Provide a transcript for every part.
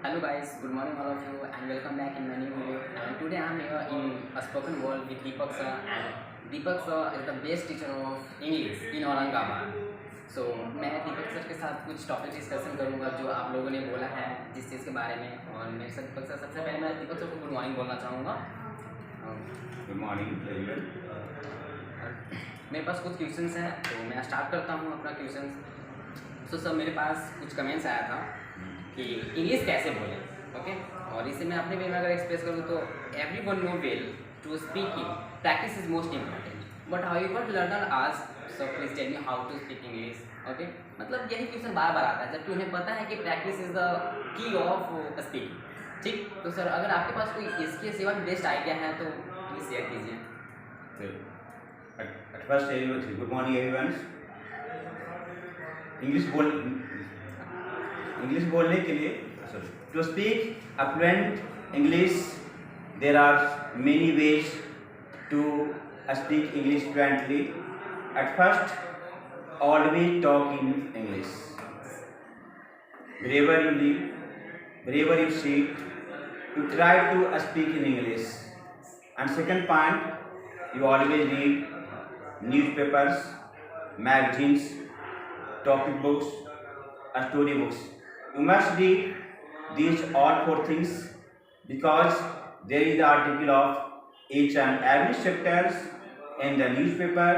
Hello guys, good morning all of you and welcome back in my new video. And today I am here in a spoken world with Deepak sir, and Deepak sir is the best teacher of English in Aurangabad. So मैं दीपक sir के साथ कुछ topic discussion करूंगा जो आप लोगों ने बोला है जिस चीज़ के बारे में। और मेरे साथ दीपक सर, सबसे पहले मैं दीपक सर को गुड मॉर्निंग बोलना चाहूँगा। Good morning everyone. मेरे पास कुछ क्वेश्चंस हैं तो मैं स्टार्ट करता हूँ अपना क्वेश्चंस। तो सर मेरे पास कुछ कमेंट्स आया था कि इंग्लिश कैसे बोलें, ओके। और इसे मैं अपने वे में अगर एक्सप्रेस करूँ तो everyone know well to speak in practice is most important but how you what learner आज so please tell me how to speak English, okay. मतलब यही क्वेश्चन बार बार आता है जबकि उन्हें पता है कि practice is the key of speaking, ठीक। तो सर अगर आपके पास कोई इसके सिवा बेस्ट आइडिया है तो प्लीज शेयर कीजिए। At first, good morning everyone. English बोलने के लिए to speak a fluent English there are many ways to speak English fluently. At first always talk in English wherever you live, wherever you sit, you try to speak in English. And second point, you always read newspapers, magazines, topic books, story books. You must read these all four things because there is the article of each and every sectors in the newspaper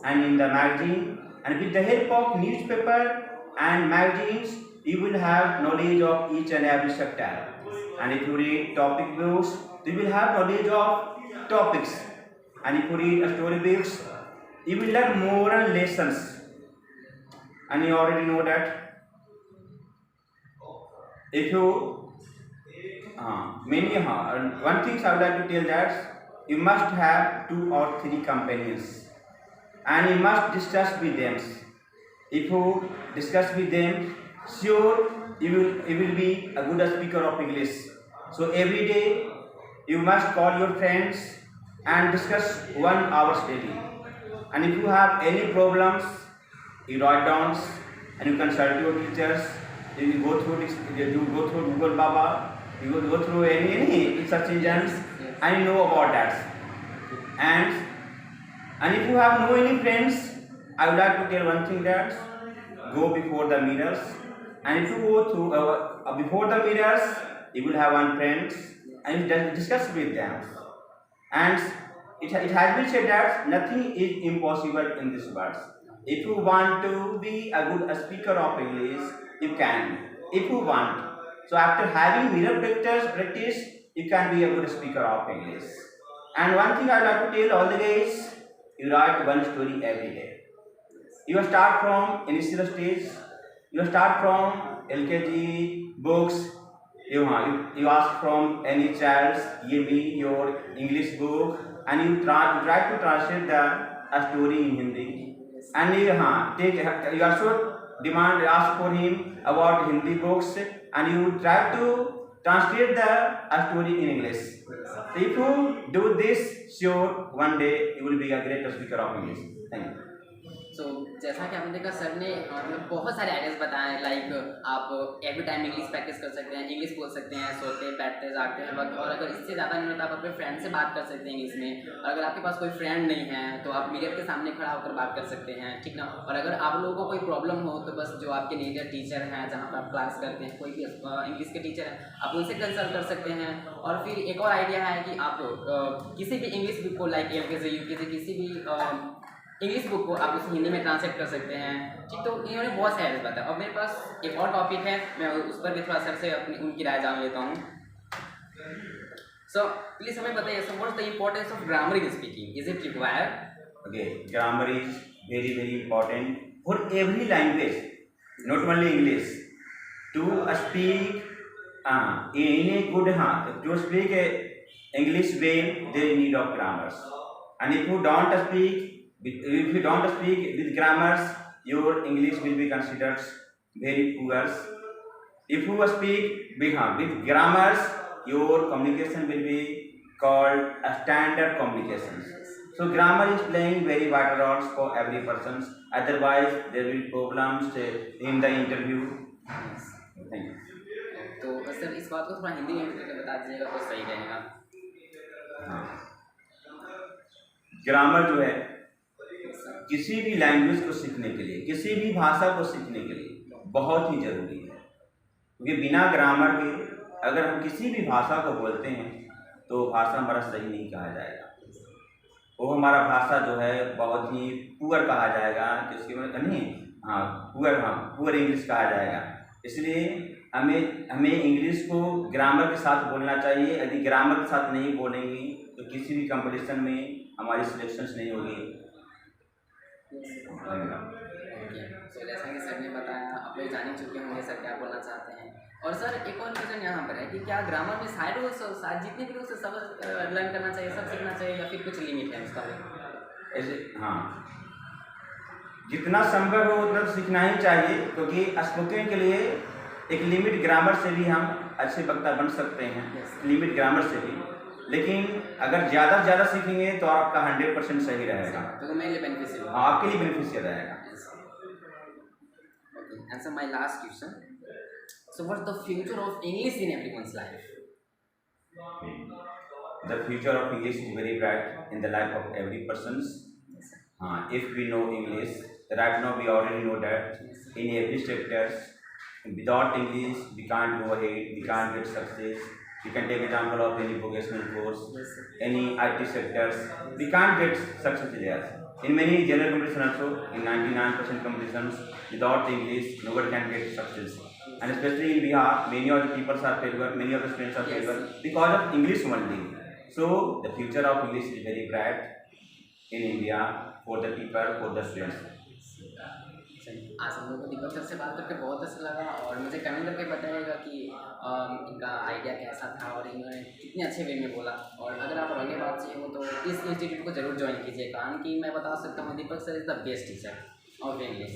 and in the magazine. And with the help of newspaper and magazines, you will have knowledge of each and every sector. And if you read topic books, you will have knowledge of topics. And if you read story books, you will learn moral lessons. And you already know that if you one thing I would like to tell that you must have 2 or 3 companions and you must discuss with them. If you discuss with them, sure you will be a good speaker of English. So every day you must call your friends and discuss 1 hour daily. And if you have any problems, you write down and you consult your teachers. You go through Google Baba, you will go through any search engines and you know about that. And if you have no any friends, I would like to tell one thing that go before the mirrors. And if you go through before the mirrors, you will have one friend and you discuss with them. And it has been said that nothing is impossible in this world. If you want to be a good speaker of English, you can. If you want. So after having mirror practice, you can be a good speaker of English. And one thing I like to tell all the guys, you write one story every day. You start from initial stage. You start from LKG books. You ask from any child, give me your English book, and you try to translate the story in Hindi. And you also ask for him about Hindi books, and you try to translate the story in English. So if you do this, sure one day you will be a great speaker of English. Thank you. सो जैसा कि आपने देखा sir ने मतलब बहुत सारे ideas बताए like आप एवरी टाइम इंग्लिश प्रैक्टिस कर सकते हैं, इंग्लिश बोल सकते हैं सोते बैठते जागते हैं वक्त। और अगर इससे ज़्यादा नहीं होता आप अपने फ्रेंड से बात कर सकते हैं इंग्लिश में। और अगर आपके पास कोई फ्रेंड नहीं है तो आप मिरर के सामने खड़ा होकर बात कर सकते हैं, ठीक ना। और अगर आप लोगों को कोई प्रॉब्लम हो तो बस जो आपके नीडर टीचर हैं जहाँ पर आप क्लास करते हैं, कोई भी इंग्लिश के टीचर हैं, आप उनसे कंसल्ट कर सकते हैं। और फिर एक और आइडिया है कि आप किसी भी इंग्लिश बुक को लाइक LKG UKG किसी भी इंग्लिश बुक को आप उसे हिंदी में ट्रांसलेट कर सकते हैं, ठीक। तो इन्होंने बहुत सारे आइडियाज़ बताया। और मेरे पास एक और टॉपिक है, मैं उस पर भी थोड़ा सर से उनकी राय जान लेता हूँ। सो प्लीज़ हमें बताइए sir, what is the importance of grammar in speaking, is it required? Okay, grammar is very important for every language, not only English. To speak in a good to speak English well, there is need of grammars. And if you don't speak with grammars, your English will be considered very poor. If you speak with grammars, your communication will be called a standard communication. So grammar is playing very vital roles for every person. Otherwise, there will be problems in the interview. Thank you. तो sir बात को थोड़ा हिंदी में भी करके बता दीजिएगा तो सही रहेगा। हाँ, ग्रामर जो है किसी भी लैंग्वेज को सीखने के लिए, किसी भी भाषा को सीखने के लिए बहुत ही जरूरी है, क्योंकि बिना ग्रामर के अगर हम किसी भी भाषा को बोलते हैं तो भाषा हमारा सही नहीं कहा जाएगा, वो हमारा भाषा जो है बहुत ही पुअर कहा जाएगा, कि उसके मतलब नहीं, पुअर इंग्लिश कहा जाएगा। इसलिए हमें इंग्लिश को ग्रामर के साथ बोलना चाहिए। यदि ग्रामर के साथ नहीं बोलेंगे तो किसी भी कंपटीशन में हमारी सिलेक्शंस नहीं होगी। तो जैसा कि सर ने बताया, आप लोग जान ही चुके होंगे सर क्या बोलना चाहते हैं। और सर एक और क्वेश्चन यहाँ पर है कि क्या ग्रामर में सारे रूल्स जितने भी रूल्स सब लर्न करना चाहिए, सब सीखना चाहिए, या फिर कुछ लिमिट है उसका? ऐसे हाँ, जितना संभव हो उतना सीखना ही चाहिए, क्योंकि स्पोकन के लिए एक लिमिट ग्रामर से भी हम अच्छे वक्ता बन सकते हैं, लिमिट ग्रामर से भी। लेकिन अगर ज़्यादा से ज़्यादा सीखेंगे तो आपका 100% सही रहेगा, तो मेरे लिए बेनिफिशियल, आपके लिए बेनिफिशियल रहेगा। Okay, and so my last question. So what's the future of English in everyone's life? The future of English is very bright in the life of every person's. If we know English, right now we already know that in every sectors, without English we can't go ahead, we can't get success. You can take example of any vocational course, any IT sectors, we can't get success there. In many general competition also, in 99% competitions, without English, nobody can get success. And especially in Bihar, many of the people are failure, many of the students are failure because of English only. So the future of English is very bright in India for the people, for the students. आज हम लोग को दीपक sir से बात करके बहुत अच्छा लगा, और मुझे कमेंट करके बताइएगा कि इनका आइडिया कैसा था और इन्होंने कितने अच्छे वे में बोला। और अगर आप औरंगाबाद से हो तो इस इंस्टीट्यूट को जरूर ज्वाइन कीजिए, कारण कि मैं बता सकता हूँ Deepak sir is the best teacher of English.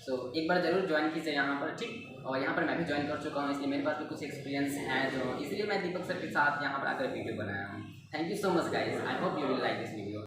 So एक बार ज़रूर ज्वाइन कीजिए यहाँ पर, ठीक। और यहाँ पर मैं भी ज्वाइन कर चुका हूँ, इसलिए मेरे पास भी कुछ एक्सपीरियंस है, जो इसलिए मैं दीपक सर के साथ यहाँ पर आकर वीडियो बनाया हूँ। Thank you so much guys, I hope you will like this video.